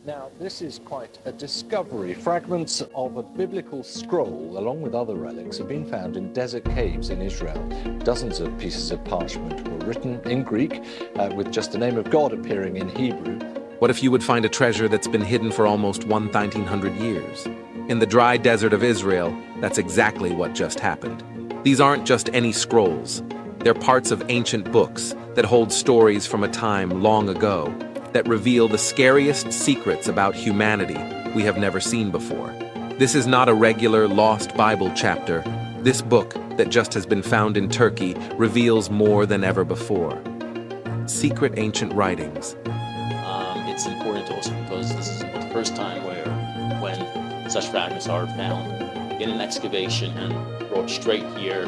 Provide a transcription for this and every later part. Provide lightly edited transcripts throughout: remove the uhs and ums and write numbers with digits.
Now, this is quite a discovery. Fragments of a biblical scroll, along with other relics, have been found in desert caves in Israel. Dozens of pieces of parchment were written in Greek, with just the name of God appearing in Hebrew. What if you would find a treasure that's been hidden for almost 1,900 years? In the dry desert of Israel, that's exactly what just happened. These aren't just any scrolls. They're parts of ancient books that hold stories from a time long ago, that reveal the scariest secrets about humanity we have never seen before. This is not a regular lost Bible chapter. This book that just has been found in Turkey reveals more than ever before. Secret ancient writings. It's important also because this is the first time when such fragments are found in an excavation and brought straight here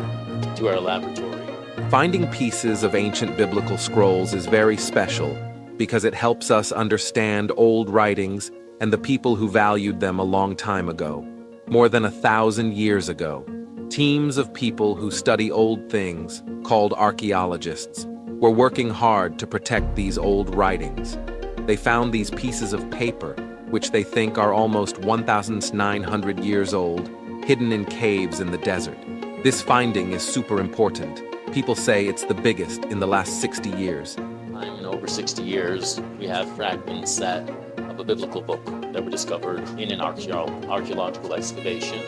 to our laboratory. Finding pieces of ancient biblical scrolls is very special because it helps us understand old writings and the people who valued them a long time ago. More than 1,000 years ago, teams of people who study old things, called archaeologists, were working hard to protect these old writings. They found these pieces of paper, which they think are almost 1,900 years old, hidden in caves in the desert. This finding is super important. People say it's the biggest in the last 60 years. In over 60 years, we have fragments of a biblical book that were discovered in an archaeological excavation.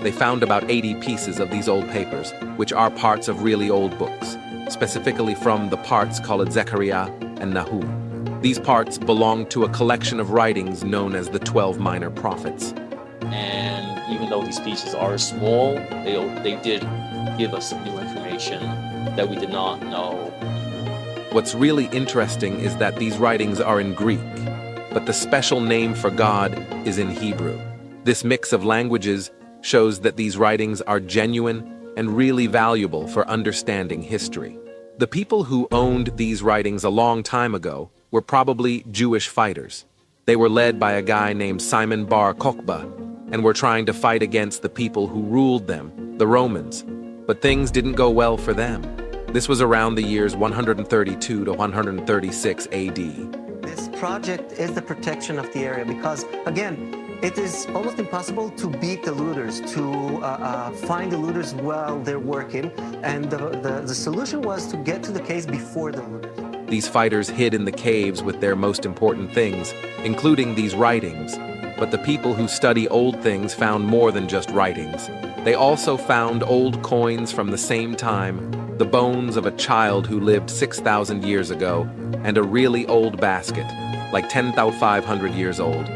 They found about 80 pieces of these old papers, which are parts of really old books, specifically from the parts called Zechariah and Nahum. These parts belong to a collection of writings known as the 12 Minor Prophets. And even though these pieces are small, they did give us some new information that we did not know. What's really interesting is that these writings are in Greek, but the special name for God is in Hebrew. This mix of languages shows that these writings are genuine and really valuable for understanding history. The people who owned these writings a long time ago were probably Jewish fighters. They were led by a guy named Simon Bar Kokhba and were trying to fight against the people who ruled them, the Romans. But things didn't go well for them. This was around the years 132 to 136 AD. This project is the protection of the area because, again, it is almost impossible to beat the looters, to find the looters while they're working, and the solution was to get to the caves before the looters. These fighters hid in the caves with their most important things, including these writings. But the people who study old things found more than just writings. They also found old coins from the same time, the bones of a child who lived 6,000 years ago, and a really old basket, like 10,500 years old.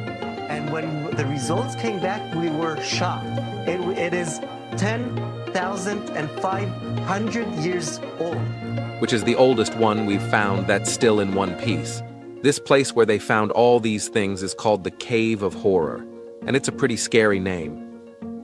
And when the results came back, we were shocked. It is 10,500 years old. Which is the oldest one we've found that's still in one piece. This place where they found all these things is called the Cave of Horror, and it's a pretty scary name.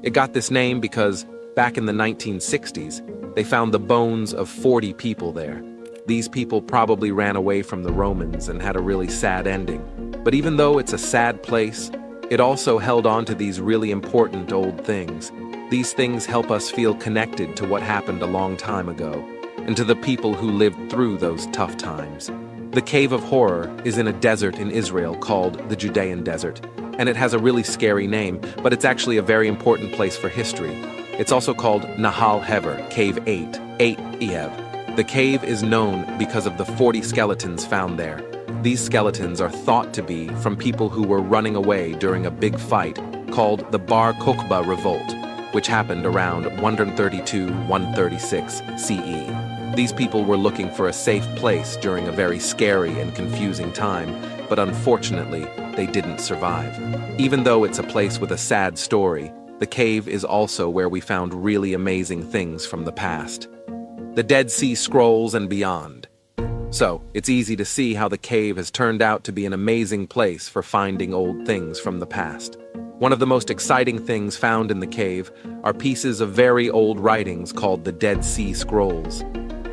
It got this name because back in the 1960s, they found the bones of 40 people there. These people probably ran away from the Romans and had a really sad ending. But even though it's a sad place, it also held on to these really important old things. These things help us feel connected to what happened a long time ago, and to the people who lived through those tough times. The Cave of Horror is in a desert in Israel called the Judean Desert, and it has a really scary name, but it's actually a very important place for history. It's also called Nahal Hever, Cave 8 Ev. The cave is known because of the 40 skeletons found there. These skeletons are thought to be from people who were running away during a big fight called the Bar Kokhba Revolt, which happened around 132-136 CE. These people were looking for a safe place during a very scary and confusing time, but unfortunately, they didn't survive. Even though it's a place with a sad story, the cave is also where we found really amazing things from the past. The Dead Sea Scrolls and beyond. So, it's easy to see how the cave has turned out to be an amazing place for finding old things from the past. One of the most exciting things found in the cave are pieces of very old writings called the Dead Sea Scrolls.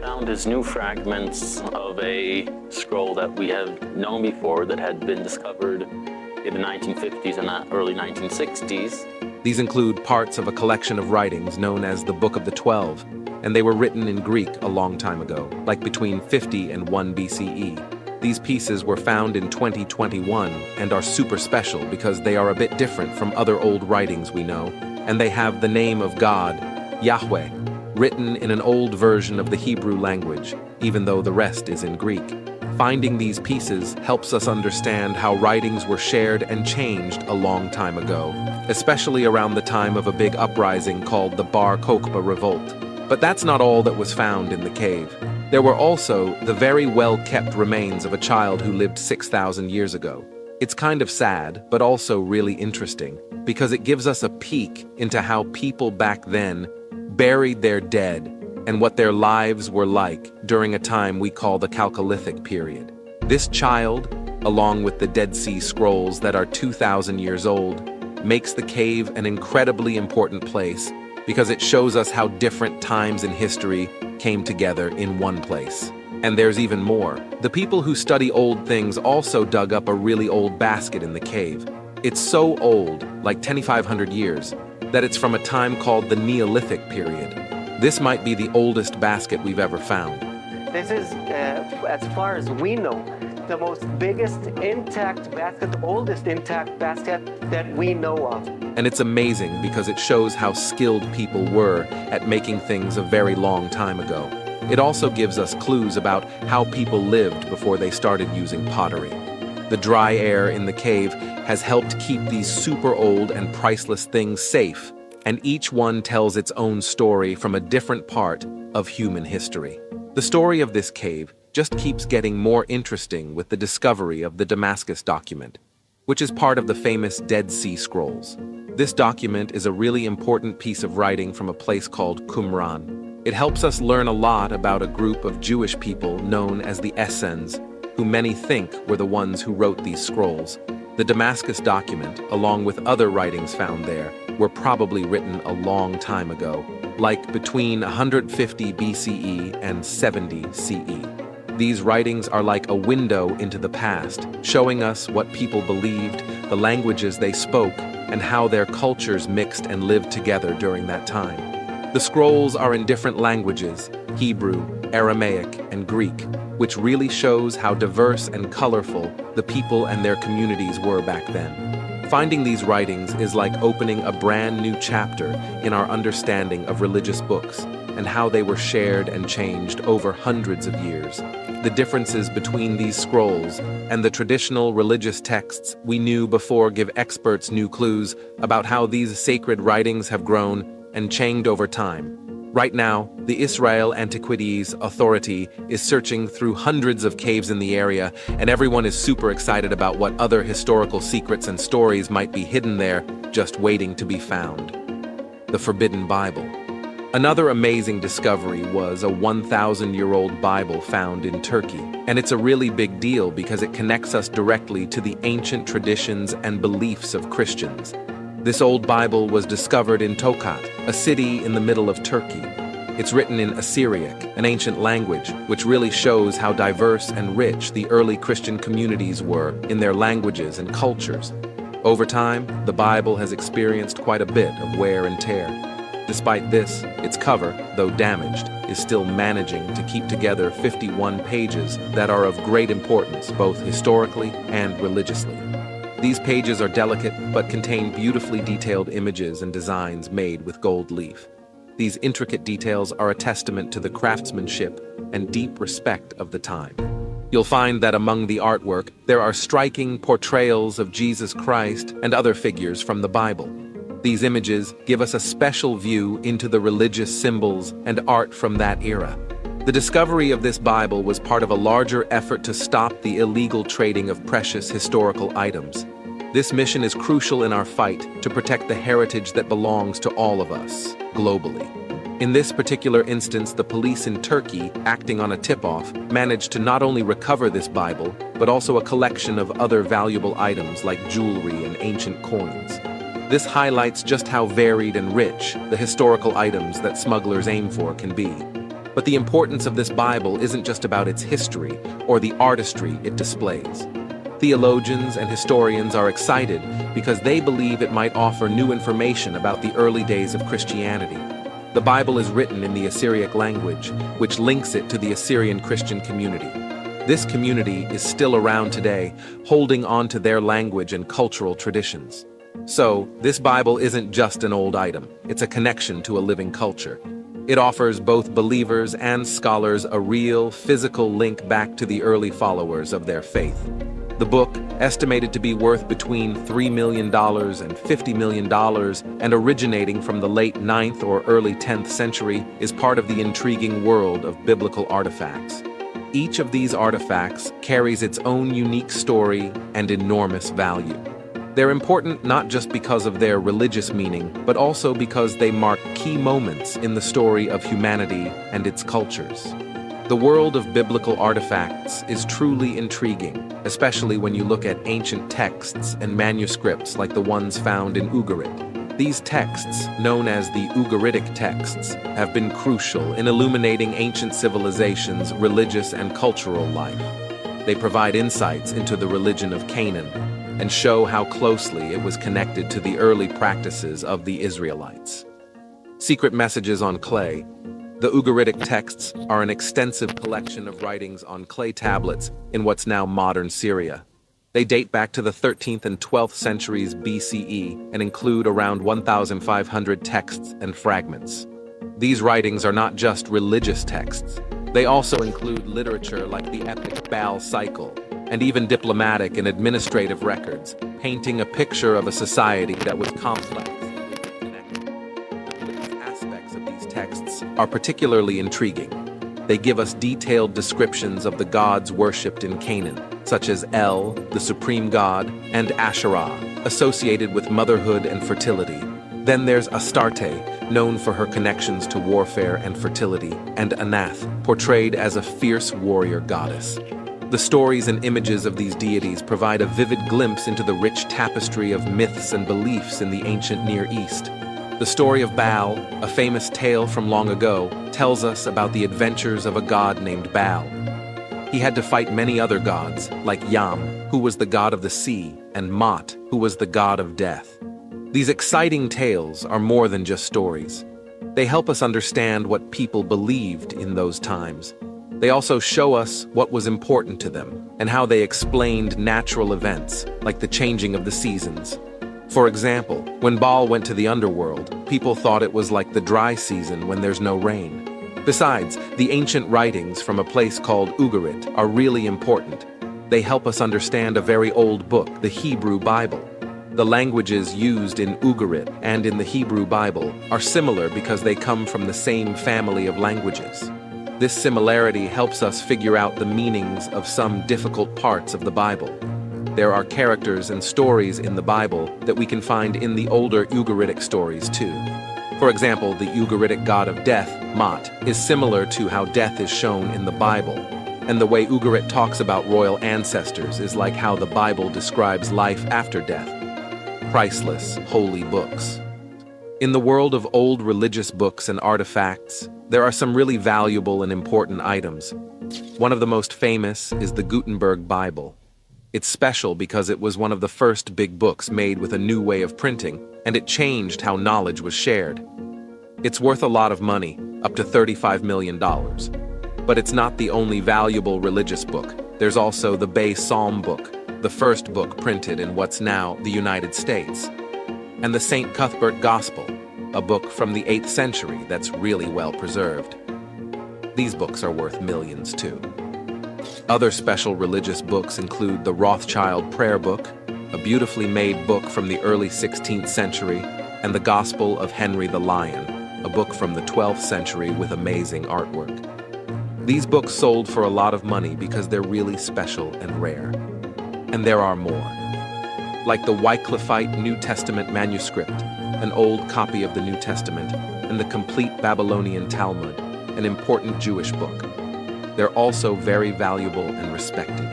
Found is new fragments of a scroll that we have known before that had been discovered in the 1950s and early 1960s. These include parts of a collection of writings known as the Book of the 12, and they were written in Greek a long time ago, like between 50 and 1 BCE. These pieces were found in 2021 and are super special because they are a bit different from other old writings we know, and they have the name of God, Yahweh, written in an old version of the Hebrew language, even though the rest is in Greek. Finding these pieces helps us understand how writings were shared and changed a long time ago, especially around the time of a big uprising called the Bar Kokhba Revolt. But that's not all that was found in the cave. There were also the very well-kept remains of a child who lived 6,000 years ago. It's kind of sad, but also really interesting, because it gives us a peek into how people back then buried their dead and what their lives were like during a time we call the Chalcolithic period. This child, along with the Dead Sea Scrolls that are 2,000 years old, makes the cave an incredibly important place because it shows us how different times in history came together in one place. And there's even more. The people who study old things also dug up a really old basket in the cave. It's so old, like 2,500 years, that it's from a time called the Neolithic period. This might be the oldest basket we've ever found. This is, as far as we know, the most biggest intact basket, the oldest intact basket that we know of. And it's amazing because it shows how skilled people were at making things a very long time ago. It also gives us clues about how people lived before they started using pottery. The dry air in the cave has helped keep these super old and priceless things safe, and each one tells its own story from a different part of human history. The story of this cave just keeps getting more interesting with the discovery of the Damascus document, which is part of the famous Dead Sea Scrolls. This document is a really important piece of writing from a place called Qumran. It helps us learn a lot about a group of Jewish people known as the Essenes, who many think were the ones who wrote these scrolls. The Damascus document, along with other writings found there, were probably written a long time ago, like between 150 BCE and 70 CE. These writings are like a window into the past, showing us what people believed, the languages they spoke, and how their cultures mixed and lived together during that time. The scrolls are in different languages, Hebrew, Aramaic, and Greek, which really shows how diverse and colorful the people and their communities were back then. Finding these writings is like opening a brand new chapter in our understanding of religious books and how they were shared and changed over hundreds of years. The differences between these scrolls and the traditional religious texts we knew before give experts new clues about how these sacred writings have grown and changed over time. Right now, the Israel Antiquities Authority is searching through hundreds of caves in the area, and everyone is super excited about what other historical secrets and stories might be hidden there, just waiting to be found. The Forbidden Bible. Another amazing discovery was a 1,000-year-old Bible found in Turkey, and it's a really big deal because it connects us directly to the ancient traditions and beliefs of Christians. This old Bible was discovered in Tokat, a city in the middle of Turkey. It's written in Assyriac, an ancient language, which really shows how diverse and rich the early Christian communities were in their languages and cultures. Over time, the Bible has experienced quite a bit of wear and tear. Despite this, its cover, though damaged, is still managing to keep together 51 pages that are of great importance both historically and religiously. These pages are delicate but contain beautifully detailed images and designs made with gold leaf. These intricate details are a testament to the craftsmanship and deep respect of the time. You'll find that among the artwork, there are striking portrayals of Jesus Christ and other figures from the Bible. These images give us a special view into the religious symbols and art from that era. The discovery of this Bible was part of a larger effort to stop the illegal trading of precious historical items. This mission is crucial in our fight to protect the heritage that belongs to all of us, globally. In this particular instance, the police in Turkey, acting on a tip-off, managed to not only recover this Bible, but also a collection of other valuable items like jewelry and ancient coins. This highlights just how varied and rich the historical items that smugglers aim for can be. But the importance of this Bible isn't just about its history or the artistry it displays. Theologians and historians are excited because they believe it might offer new information about the early days of Christianity. The Bible is written in the Assyriac language, which links it to the Assyrian Christian community. This community is still around today, holding on to their language and cultural traditions. So, this Bible isn't just an old item, it's a connection to a living culture. It offers both believers and scholars a real, physical link back to the early followers of their faith. The book, estimated to be worth between $3 million and $50 million and originating from the late 9th or early 10th century, is part of the intriguing world of biblical artifacts. Each of these artifacts carries its own unique story and enormous value. They're important not just because of their religious meaning, but also because they mark key moments in the story of humanity and its cultures. The world of biblical artifacts is truly intriguing, especially when you look at ancient texts and manuscripts like the ones found in Ugarit. These texts, known as the Ugaritic texts, have been crucial in illuminating ancient civilizations' religious and cultural life. They provide insights into the religion of Canaan and show how closely it was connected to the early practices of the Israelites. Secret messages on clay. The Ugaritic texts are an extensive collection of writings on clay tablets in what's now modern Syria. They date back to the 13th and 12th centuries BCE and include around 1,500 texts and fragments. These writings are not just religious texts. They also include literature like the epic Baal cycle, and even diplomatic and administrative records, painting a picture of a society that was complex and interconnected. The religious aspects of these texts are particularly intriguing. They give us detailed descriptions of the gods worshipped in Canaan, such as El, the supreme god, and Asherah, associated with motherhood and fertility. Then there's Astarte, known for her connections to warfare and fertility, and Anath, portrayed as a fierce warrior goddess. The stories and images of these deities provide a vivid glimpse into the rich tapestry of myths and beliefs in the ancient Near East. The story of Baal, a famous tale from long ago, tells us about the adventures of a god named Baal. He had to fight many other gods, like Yam, who was the god of the sea, and Mot, who was the god of death. These exciting tales are more than just stories. They help us understand what people believed in those times. They also show us what was important to them and how they explained natural events, like the changing of the seasons. For example, when Baal went to the underworld, people thought it was like the dry season when there's no rain. Besides, the ancient writings from a place called Ugarit are really important. They help us understand a very old book, the Hebrew Bible. The languages used in Ugarit and in the Hebrew Bible are similar because they come from the same family of languages. This similarity helps us figure out the meanings of some difficult parts of the Bible. There are characters and stories in the Bible that we can find in the older Ugaritic stories too. For example, the Ugaritic god of death, Mot, is similar to how death is shown in the Bible. And the way Ugarit talks about royal ancestors is like how the Bible describes life after death. Priceless, holy books. In the world of old religious books and artifacts, there are some really valuable and important items. One of the most famous is the Gutenberg Bible. It's special because it was one of the first big books made with a new way of printing, and it changed how knowledge was shared. It's worth a lot of money, up to $35 million. But it's not the only valuable religious book. There's also the Bay Psalm book, the first book printed in what's now the United States, and the St. Cuthbert Gospel, a book from the 8th century that's really well preserved. These books are worth millions too. Other special religious books include the Rothschild Prayer Book, a beautifully made book from the early 16th century, and the Gospel of Henry the Lion, a book from the 12th century with amazing artwork. These books sold for a lot of money because they're really special and rare. And there are more. Like the Wycliffite New Testament manuscript, an old copy of the New Testament, and the complete Babylonian Talmud, an important Jewish book. They're also very valuable and respected.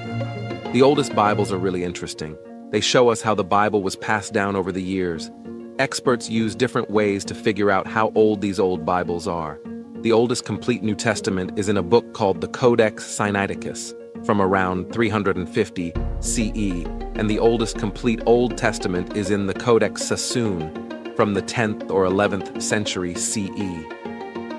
The oldest Bibles are really interesting. They show us how the Bible was passed down over the years. Experts use different ways to figure out how old these old Bibles are. The oldest complete New Testament is in a book called the Codex Sinaiticus, from around 350 CE, and the oldest complete Old Testament is in the Codex Sassoon, from the 10th or 11th century CE.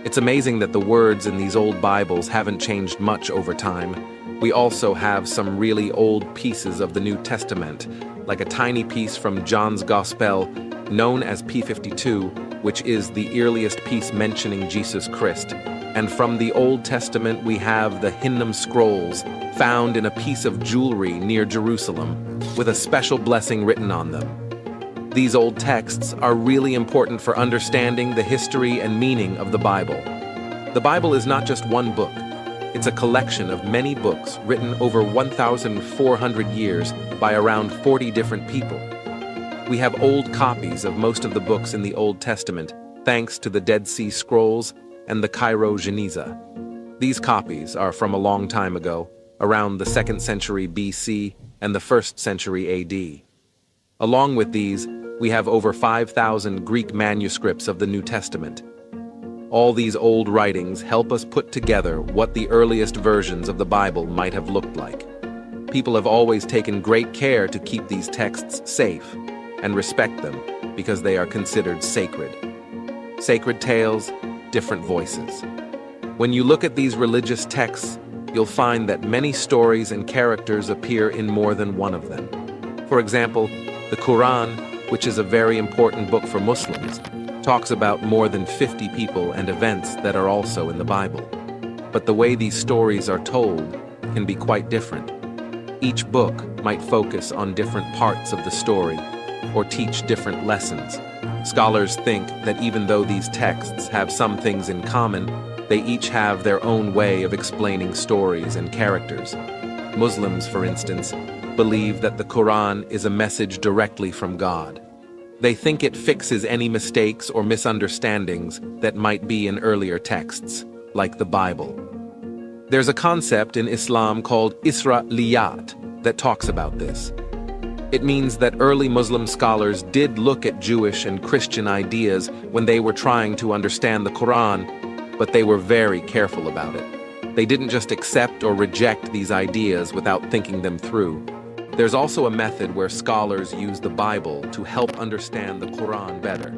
It's amazing that the words in these old Bibles haven't changed much over time. We also have some really old pieces of the New Testament, like a tiny piece from John's Gospel, known as P52, which is the earliest piece mentioning Jesus Christ. And from the Old Testament, we have the Hinnom scrolls, found in a piece of jewelry near Jerusalem, with a special blessing written on them. These old texts are really important for understanding the history and meaning of the Bible. The Bible is not just one book. It's a collection of many books written over 1,400 years by around 40 different people. We have old copies of most of the books in the Old Testament, thanks to the Dead Sea Scrolls and the Cairo Geniza. These copies are from a long time ago, around the 2nd century BC and the 1st century AD. Along with these, we have over 5,000 Greek manuscripts of the New Testament. All these old writings help us put together what the earliest versions of the Bible might have looked like. People have always taken great care to keep these texts safe and respect them because they are considered sacred. Sacred tales, different voices. When you look at these religious texts, you'll find that many stories and characters appear in more than one of them. For example, the Quran, which is a very important book for Muslims, talks about more than 50 people and events that are also in the Bible. But the way these stories are told can be quite different. Each book might focus on different parts of the story or teach different lessons. Scholars think that even though these texts have some things in common, they each have their own way of explaining stories and characters. Muslims, for instance, believe that the Quran is a message directly from God. They think it fixes any mistakes or misunderstandings that might be in earlier texts, like the Bible. There's a concept in Islam called Isra'iliyat that talks about this. It means that early Muslim scholars did look at Jewish and Christian ideas when they were trying to understand the Quran, but they were very careful about it. They didn't just accept or reject these ideas without thinking them through. There's also a method where scholars use the Bible to help understand the Quran better.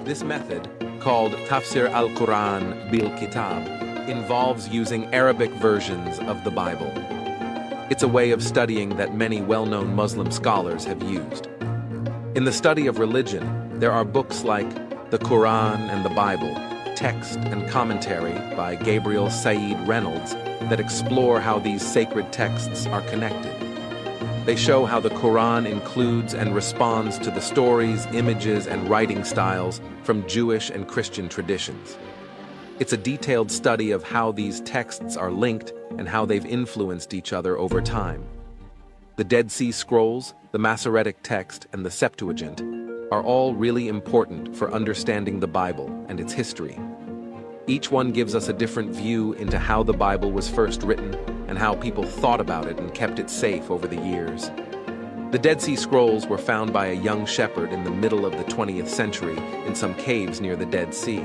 This method, called Tafsir al-Quran bil-Kitab, involves using Arabic versions of the Bible. It's a way of studying that many well-known Muslim scholars have used. In the study of religion, there are books like The Quran and the Bible, Text and Commentary by Gabriel Said Reynolds that explore how these sacred texts are connected. They show how the Quran includes and responds to the stories, images, and writing styles from Jewish and Christian traditions. It's a detailed study of how these texts are linked and how they've influenced each other over time. The Dead Sea Scrolls, the Masoretic text, and the Septuagint are all really important for understanding the Bible and its history. Each one gives us a different view into how the Bible was first written and how people thought about it and kept it safe over the years. The Dead Sea Scrolls were found by a young shepherd in the middle of the 20th century in some caves near the Dead Sea.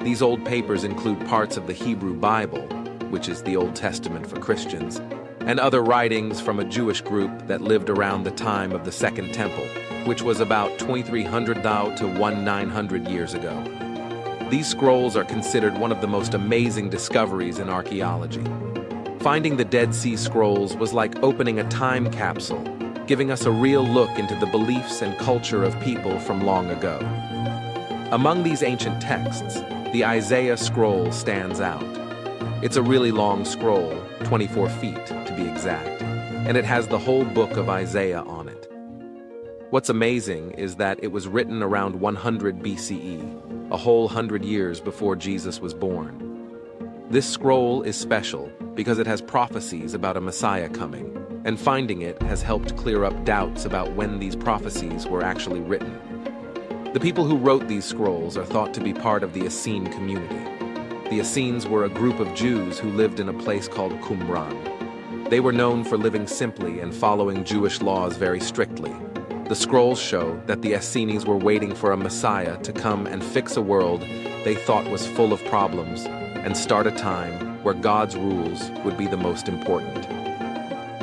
These old papers include parts of the Hebrew Bible, which is the Old Testament for Christians, and other writings from a Jewish group that lived around the time of the Second Temple, which was about 2300 to 1900 years ago. These scrolls are considered one of the most amazing discoveries in archaeology. Finding the Dead Sea Scrolls was like opening a time capsule, giving us a real look into the beliefs and culture of people from long ago. Among these ancient texts, the Isaiah scroll stands out. It's a really long scroll, 24 feet to be exact, and it has the whole book of Isaiah on it. What's amazing is that it was written around 100 BCE, a whole 100 years before Jesus was born. This scroll is special because it has prophecies about a Messiah coming, and finding it has helped clear up doubts about when these prophecies were actually written. The people who wrote these scrolls are thought to be part of the Essene community. The Essenes were a group of Jews who lived in a place called Qumran. They were known for living simply and following Jewish laws very strictly. The scrolls show that the Essenes were waiting for a Messiah to come and fix a world they thought was full of problems and start a time where God's rules would be the most important.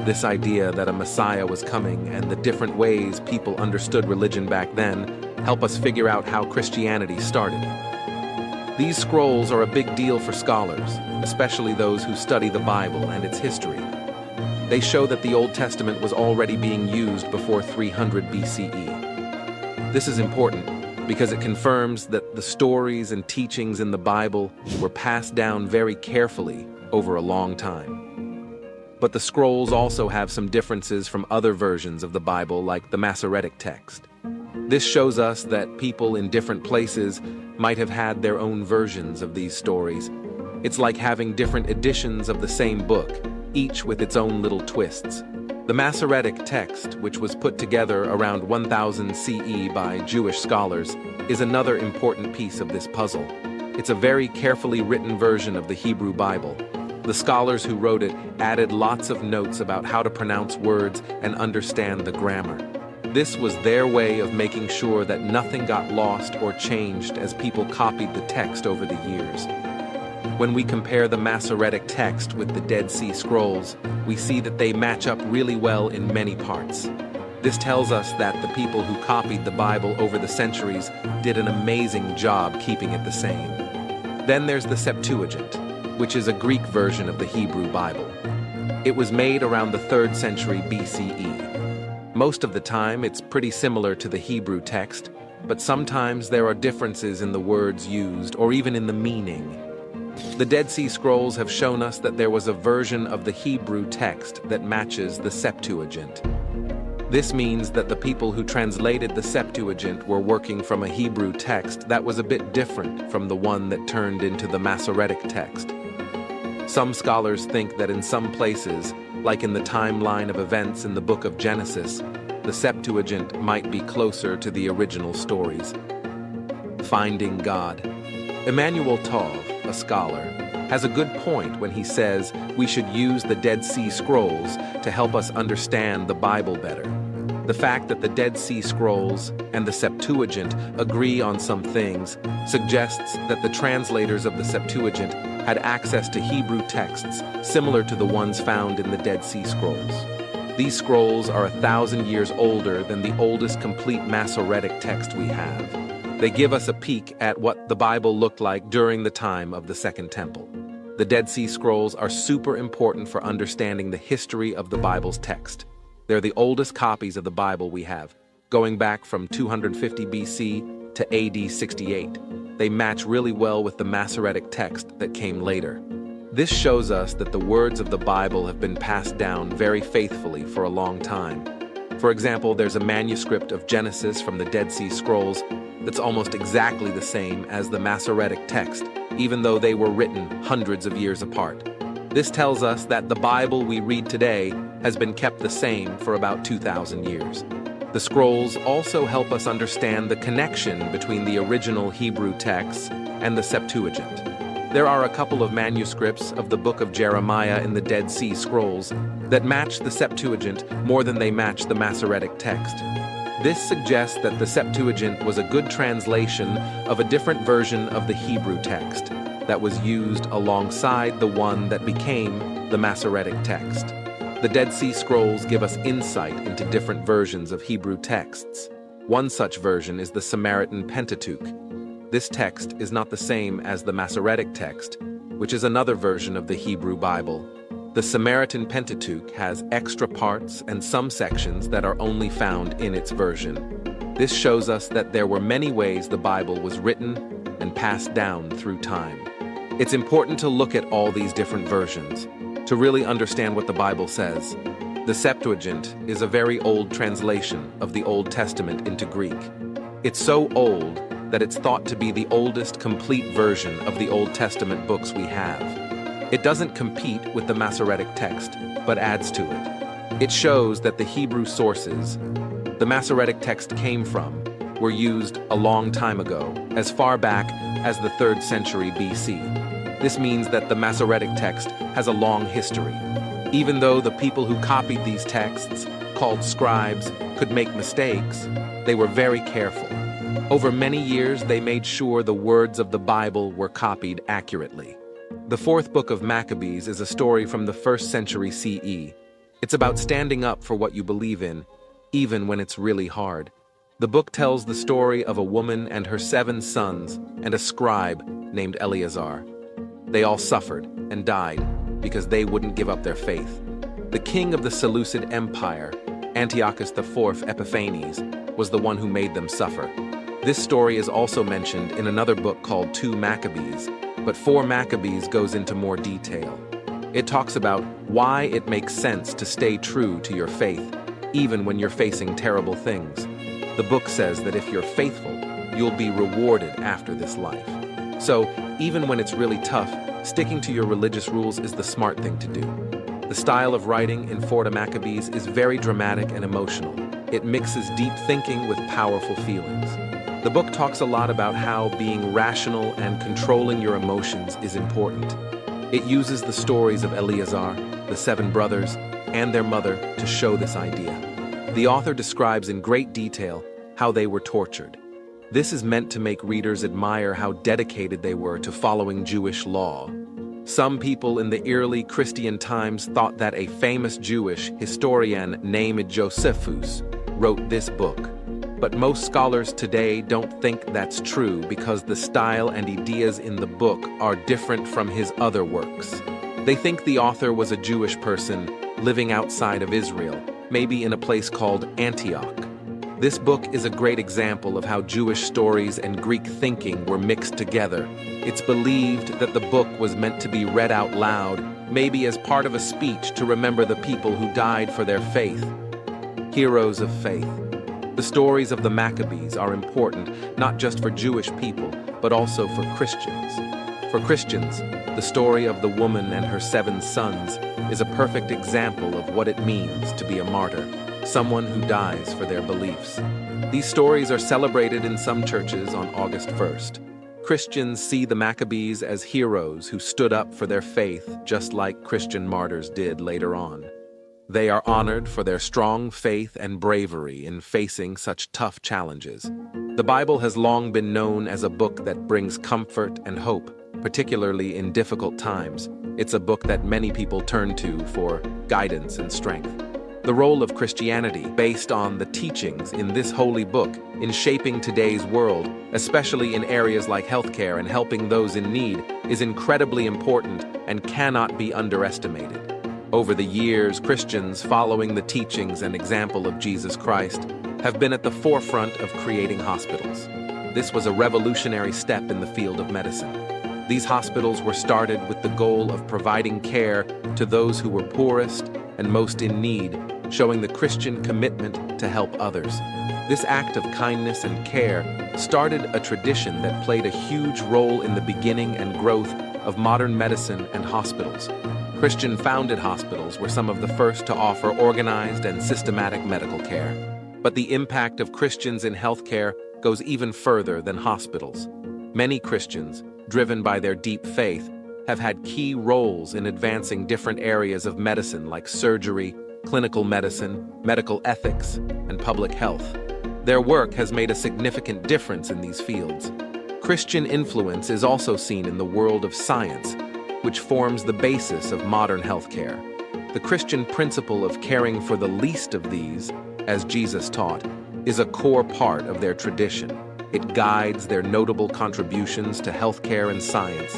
This idea that a Messiah was coming and the different ways people understood religion back then help us figure out how Christianity started. These scrolls are a big deal for scholars, especially those who study the Bible and its history. They show that the Old Testament was already being used before 300 BCE. This is important because it confirms that the stories and teachings in the Bible were passed down very carefully over a long time. But the scrolls also have some differences from other versions of the Bible, like the Masoretic text. This shows us that people in different places might have had their own versions of these stories. It's like having different editions of the same book, each with its own little twists. The Masoretic text, which was put together around 1000 CE by Jewish scholars, is another important piece of this puzzle. It's a very carefully written version of the Hebrew Bible. The scholars who wrote it added lots of notes about how to pronounce words and understand the grammar. This was their way of making sure that nothing got lost or changed as people copied the text over the years. When we compare the Masoretic text with the Dead Sea Scrolls, we see that they match up really well in many parts. This tells us that the people who copied the Bible over the centuries did an amazing job keeping it the same. Then there's the Septuagint, which is a Greek version of the Hebrew Bible. It was made around the 3rd century BCE. Most of the time, it's pretty similar to the Hebrew text, but sometimes there are differences in the words used or even in the meaning. The Dead Sea Scrolls have shown us that there was a version of the Hebrew text that matches the Septuagint. This means that the people who translated the Septuagint were working from a Hebrew text that was a bit different from the one that turned into the Masoretic text. Some scholars think that in some places, like in the timeline of events in the book of Genesis, the Septuagint might be closer to the original stories. Finding God. Emmanuel Tov, a scholar, has a good point when he says we should use the Dead Sea Scrolls to help us understand the Bible better. The fact that the Dead Sea Scrolls and the Septuagint agree on some things suggests that the translators of the Septuagint had access to Hebrew texts similar to the ones found in the Dead Sea Scrolls. These scrolls are 1,000 years older than the oldest complete Masoretic text we have. They give us a peek at what the Bible looked like during the time of the Second Temple. The Dead Sea Scrolls are super important for understanding the history of the Bible's text. They're the oldest copies of the Bible we have, going back from 250 BC to AD 68. They match really well with the Masoretic text that came later. This shows us that the words of the Bible have been passed down very faithfully for a long time. For example, there's a manuscript of Genesis from the Dead Sea Scrolls that's almost exactly the same as the Masoretic text, even though they were written hundreds of years apart. This tells us that the Bible we read today has been kept the same for about 2,000 years. The scrolls also help us understand the connection between the original Hebrew texts and the Septuagint. There are a couple of manuscripts of the book of Jeremiah in the Dead Sea Scrolls that match the Septuagint more than they match the Masoretic text. This suggests that the Septuagint was a good translation of a different version of the Hebrew text that was used alongside the one that became the Masoretic text. The Dead Sea Scrolls give us insight into different versions of Hebrew texts. One such version is the Samaritan Pentateuch. This text is not the same as the Masoretic text, which is another version of the Hebrew Bible. The Samaritan Pentateuch has extra parts and some sections that are only found in its version. This shows us that there were many ways the Bible was written and passed down through time. It's important to look at all these different versions to really understand what the Bible says. The Septuagint is a very old translation of the Old Testament into Greek. It's so old that it's thought to be the oldest complete version of the Old Testament books we have. It doesn't compete with the Masoretic text, but adds to it. It shows that the Hebrew sources the Masoretic text came from were used a long time ago, as far back as the 3rd century BC. This means that the Masoretic text has a long history. Even though the people who copied these texts, called scribes, could make mistakes, they were very careful. Over many years, they made sure the words of the Bible were copied accurately. The 4th book of Maccabees is a story from the 1st century CE. It's about standing up for what you believe in, even when it's really hard. The book tells the story of a woman and her 7 sons and a scribe named Eleazar. They all suffered and died because they wouldn't give up their faith. The king of the Seleucid Empire, Antiochus IV Epiphanes, was the one who made them suffer. This story is also mentioned in another book called 2 Maccabees, but 4 Maccabees goes into more detail. It talks about why it makes sense to stay true to your faith, even when you're facing terrible things. The book says that if you're faithful, you'll be rewarded after this life. So, even when it's really tough, sticking to your religious rules is the smart thing to do. The style of writing in 4 Maccabees is very dramatic and emotional. It mixes deep thinking with powerful feelings. The book talks a lot about how being rational and controlling your emotions is important. It uses the stories of Eleazar, the 7 brothers, and their mother to show this idea. The author describes in great detail how they were tortured. This is meant to make readers admire how dedicated they were to following Jewish law. Some people in the early Christian times thought that a famous Jewish historian named Josephus wrote this book. But most scholars today don't think that's true because the style and ideas in the book are different from his other works. They think the author was a Jewish person living outside of Israel, maybe in a place called Antioch. This book is a great example of how Jewish stories and Greek thinking were mixed together. It's believed that the book was meant to be read out loud, maybe as part of a speech to remember the people who died for their faith. Heroes of faith. The stories of the Maccabees are important not just for Jewish people, but also for Christians. For Christians, the story of the woman and her 7 sons is a perfect example of what it means to be a martyr, someone who dies for their beliefs. These stories are celebrated in some churches on August 1st. Christians see the Maccabees as heroes who stood up for their faith just like Christian martyrs did later on. They are honored for their strong faith and bravery in facing such tough challenges. The Bible has long been known as a book that brings comfort and hope, particularly in difficult times. It's a book that many people turn to for guidance and strength. The role of Christianity, based on the teachings in this holy book, in shaping today's world, especially in areas like healthcare and helping those in need, is incredibly important and cannot be underestimated. Over the years, Christians, following the teachings and example of Jesus Christ, have been at the forefront of creating hospitals. This was a revolutionary step in the field of medicine. These hospitals were started with the goal of providing care to those who were poorest and most in need, showing the Christian commitment to help others. This act of kindness and care started a tradition that played a huge role in the beginning and growth of modern medicine and hospitals. Christian-founded hospitals were some of the first to offer organized and systematic medical care. But the impact of Christians in healthcare goes even further than hospitals. Many Christians, driven by their deep faith, have had key roles in advancing different areas of medicine like surgery, clinical medicine, medical ethics, and public health. Their work has made a significant difference in these fields. Christian influence is also seen in the world of science, which forms the basis of modern healthcare. The Christian principle of caring for the least of these, as Jesus taught, is a core part of their tradition. It guides their notable contributions to healthcare and science.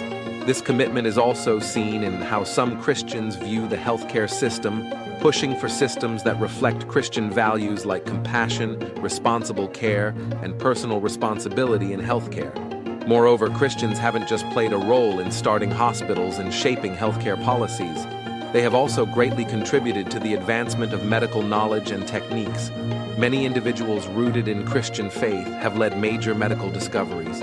This commitment is also seen in how some Christians view the healthcare system, pushing for systems that reflect Christian values like compassion, responsible care, and personal responsibility in healthcare. Moreover, Christians haven't just played a role in starting hospitals and shaping healthcare policies. They have also greatly contributed to the advancement of medical knowledge and techniques. Many individuals rooted in Christian faith have led major medical discoveries.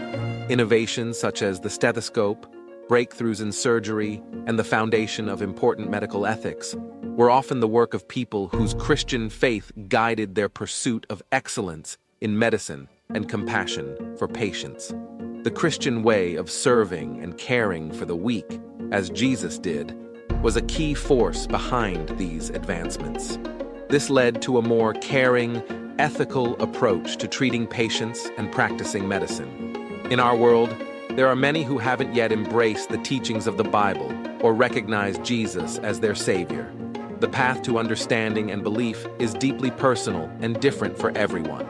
Innovations such as the stethoscope, breakthroughs in surgery, and the foundation of important medical ethics were often the work of people whose Christian faith guided their pursuit of excellence in medicine and compassion for patients. The Christian way of serving and caring for the weak, as Jesus did, was a key force behind these advancements. This led to a more caring, ethical approach to treating patients and practicing medicine. In our world, there are many who haven't yet embraced the teachings of the Bible or recognized Jesus as their Savior. The path to understanding and belief is deeply personal and different for everyone.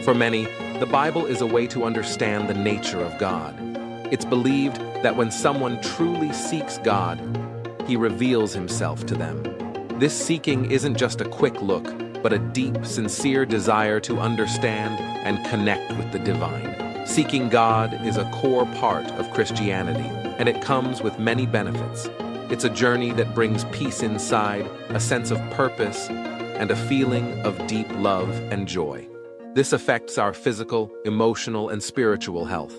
For many, the Bible is a way to understand the nature of God. It's believed that when someone truly seeks God, He reveals Himself to them. This seeking isn't just a quick look, but a deep, sincere desire to understand and connect with the divine. Seeking God is a core part of Christianity, and it comes with many benefits. It's a journey that brings peace inside, a sense of purpose, and a feeling of deep love and joy. This affects our physical, emotional, and spiritual health.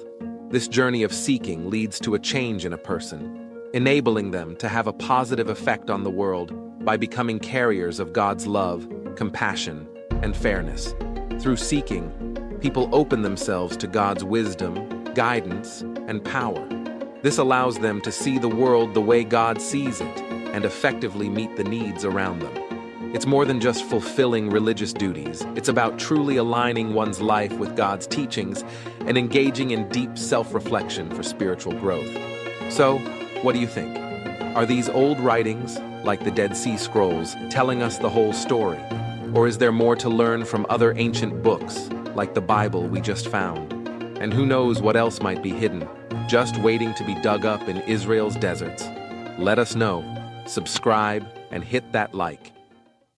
This journey of seeking leads to a change in a person, enabling them to have a positive effect on the world by becoming carriers of God's love, compassion, and fairness. Through seeking, people open themselves to God's wisdom, guidance, and power. This allows them to see the world the way God sees it and effectively meet the needs around them. It's more than just fulfilling religious duties. It's about truly aligning one's life with God's teachings and engaging in deep self-reflection for spiritual growth. So, what do you think? Are these old writings, like the Dead Sea Scrolls, telling us the whole story? Or is there more to learn from other ancient books, like the Bible we just found? And who knows what else might be hidden, just waiting to be dug up in Israel's deserts? Let us know, subscribe, and hit that like.